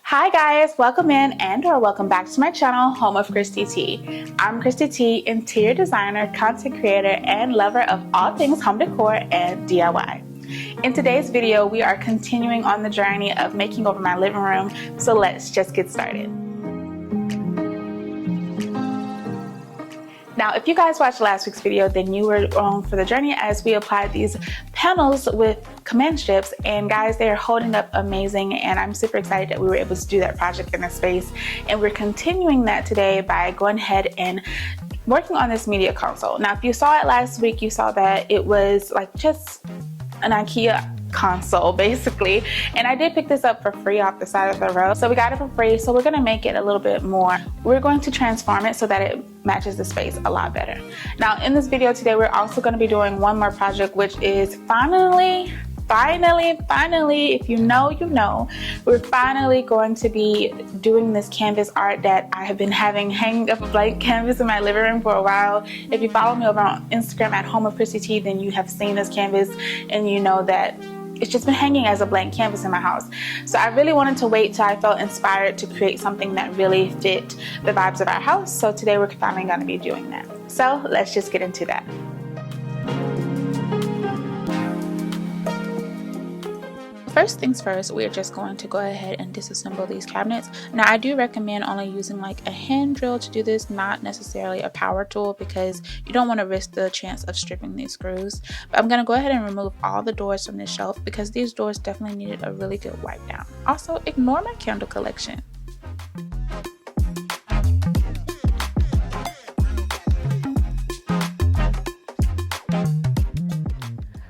Hi guys, welcome in or welcome back to my channel, home of Christy T. I'm Christy T, interior designer, content creator, and lover of all things home decor and DIY. In today's video, we are continuing on the journey of making over my living room, so let's just get started. Now, if you guys watched last week's video, then you were on for the journey as we applied these panels with command strips, and guys, they are holding up amazing, and I'm super excited that we were able to do that project in this space. And we're continuing that today by going ahead and working on this media console. Now, if you saw it last week, you saw that it was like just an Ikea console basically, and I did pick this up for free off the side of the road, so we got it for free. So we're going to make it a little bit more, we're going to transform it so that it matches the space a lot better. Now in this video today, we're also going to be doing one more project, which is finally, if you know, you know, we're finally going to be doing this canvas art that I have been having hanging up a blank canvas in my living room for a while. If you follow me over on Instagram at home of Christy T, then you have seen this canvas and you know that it's just been hanging as a blank canvas in my house. So I really wanted to wait till I felt inspired to create something that really fit the vibes of our house. So today we're finally going to be doing that. So let's just get into that. First things first, we are just going to go ahead and disassemble these cabinets. Now I do recommend only using like a hand drill to do this, not necessarily a power tool, because you don't want to risk the chance of stripping these screws. But I'm going to go ahead and remove all the doors from this shelf because these doors definitely needed a really good wipe down. Also, ignore my candle collection.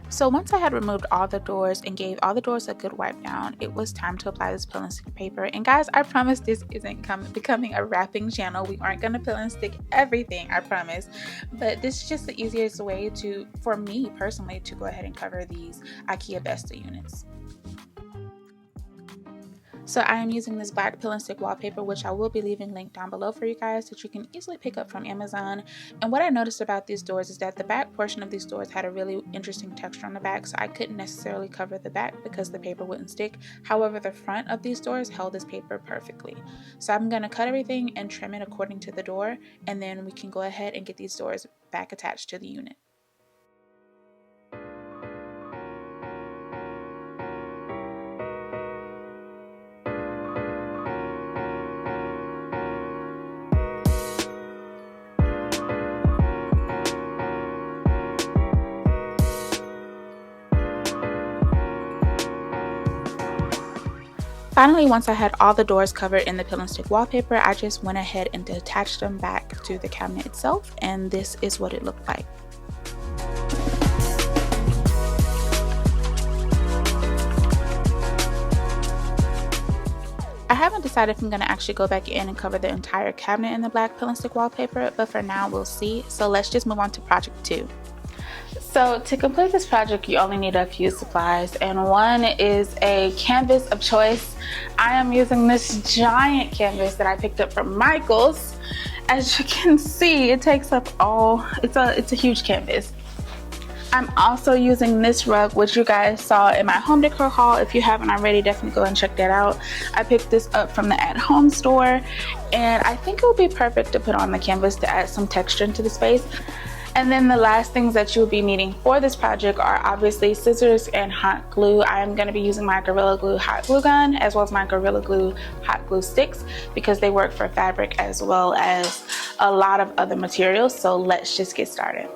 So once I had removed all the doors and gave all the doors a good wipe down, it was time to apply this peel and stick paper. And guys, I promise this isn't becoming a wrapping channel. We aren't going to peel and stick everything, I promise. But this is just the easiest way for me personally, to go ahead and cover these Ikea Besta units. So I am using this black peel and stick wallpaper, which I will be leaving linked down below for you guys that you can easily pick up from Amazon. And what I noticed about these doors is that the back portion of these doors had a really interesting texture on the back, so I couldn't necessarily cover the back because the paper wouldn't stick. However, the front of these doors held this paper perfectly. So I'm going to cut everything and trim it according to the door, and then we can go ahead and get these doors back attached to the unit. Finally, once I had all the doors covered in the peel and stick wallpaper, I just went ahead and attached them back to the cabinet itself, and this is what it looked like. I haven't decided if I'm going to actually go back in and cover the entire cabinet in the black peel and stick wallpaper, but for now we'll see. So let's just move on to project 2. So to complete this project, you only need a few supplies, and one is a canvas of choice. I am using this giant canvas that I picked up from Michael's. As you can see, it takes up it's a huge canvas. I'm also using this rug, which you guys saw in my home decor haul. If you haven't already, definitely go and check that out. I picked this up from the at home store, and I think it would be perfect to put on the canvas to add some texture into the space. And then the last things that you'll be needing for this project are obviously scissors and hot glue. I'm going to be using my Gorilla Glue hot glue gun as well as my Gorilla Glue hot glue sticks because they work for fabric as well as a lot of other materials. So let's just get started.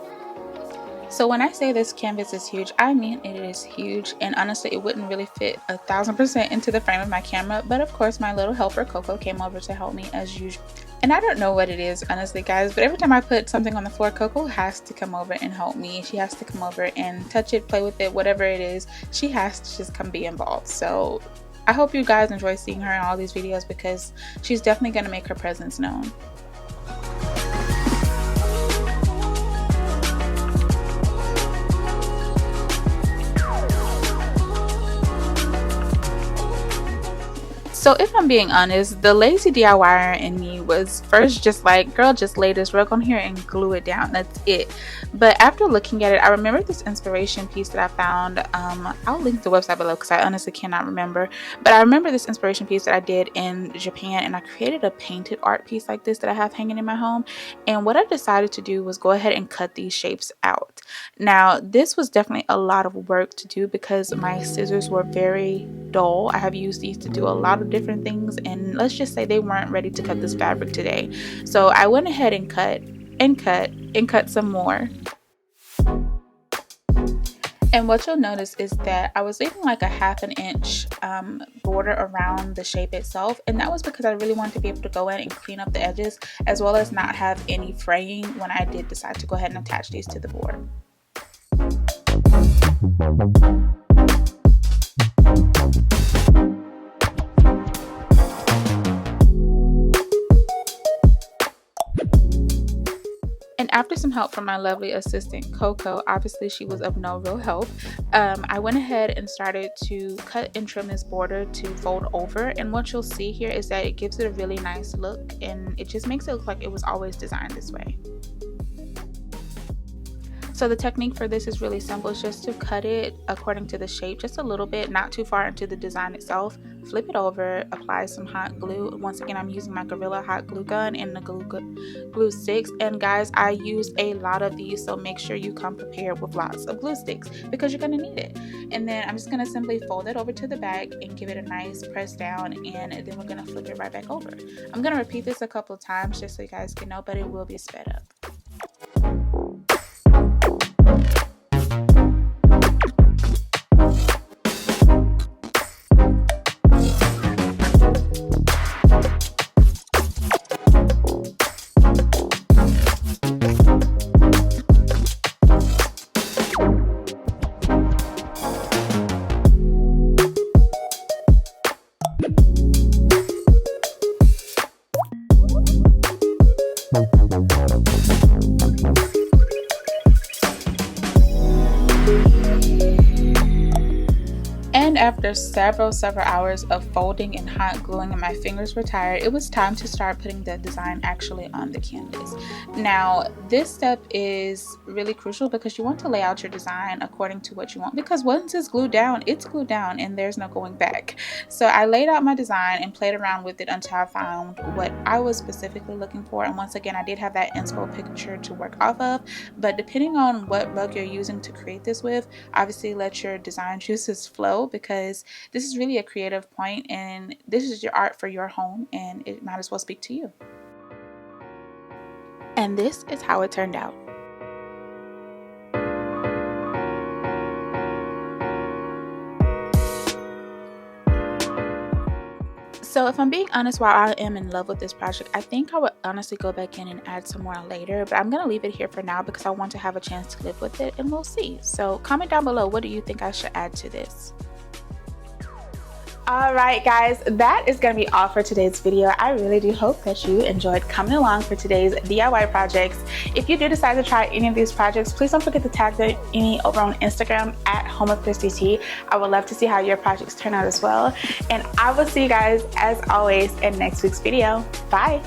So when I say this canvas is huge, I mean it is huge, and honestly it wouldn't really fit 1000% into the frame of my camera, but of course my little helper Coco came over to help me as usual. And I don't know what it is, honestly guys, but every time I put something on the floor, Coco has to come over and help me. She has to come over and touch it, play with it, whatever it is. She has to just come be involved. So I hope you guys enjoy seeing her in all these videos because she's definitely going to make her presence known. So if I'm being honest, the lazy DIYer in me was first just like, girl, just lay this rug on here and glue it down. That's it. But after looking at it, I remember this inspiration piece that I found. I'll link the website below because I honestly cannot remember. But I remember this inspiration piece that I did in Japan, and I created a painted art piece like this that I have hanging in my home. And what I decided to do was go ahead and cut these shapes out. Now, this was definitely a lot of work to do because my scissors were very dull. I have used these to do a lot of different things, and let's just say they weren't ready to cut this fabric today. So I went ahead and cut and cut and cut some more. And what you'll notice is that I was leaving like a ½ inch border around the shape itself, and that was because I really wanted to be able to go in and clean up the edges as well as not have any fraying when I did decide to go ahead and attach these to the board. And after some help from my lovely assistant Coco, obviously she was of no real help, I went ahead and started to cut and trim this border to fold over. And what you'll see here is that it gives it a really nice look, and it just makes it look like it was always designed this way. So the technique for this is really simple. It's just to cut it according to the shape, just a little bit, not too far into the design itself. Flip it over, apply some hot glue. Once again, I'm using my Gorilla hot glue gun and the glue sticks. And guys, I used a lot of these, so make sure you come prepared with lots of glue sticks because you're gonna need it. And then I'm just gonna simply fold it over to the back and give it a nice press down, and then we're gonna flip it right back over. I'm gonna repeat this a couple of times just so you guys can know, but it will be sped up. And after several hours of folding and hot gluing and my fingers were tired, it was time to start putting the design actually on the canvas. Now, this step is really crucial because you want to lay out your design according to what you want, because once it's glued down and there's no going back. So I laid out my design and played around with it until I found what I was specifically looking for. And once again, I did have that inspo picture to work off of, but depending on what rug you're using to create this with, obviously let your design juices flow, because this is really a creative point and this is your art for your home, and it might as well speak to you. And this is how it turned out. So if I'm being honest, while I am in love with this project, I think I would honestly go back in and add some more later, but I'm going to leave it here for now because I want to have a chance to live with it, and we'll see. So comment down below, what do you think I should add to this? Alright guys, that is going to be all for today's video. I really do hope that you enjoyed coming along for today's DIY projects. If you do decide to try any of these projects, please don't forget to tag me over on Instagram at Home of Christy T. I would love to see how your projects turn out as well. And I will see you guys as always in next week's video. Bye!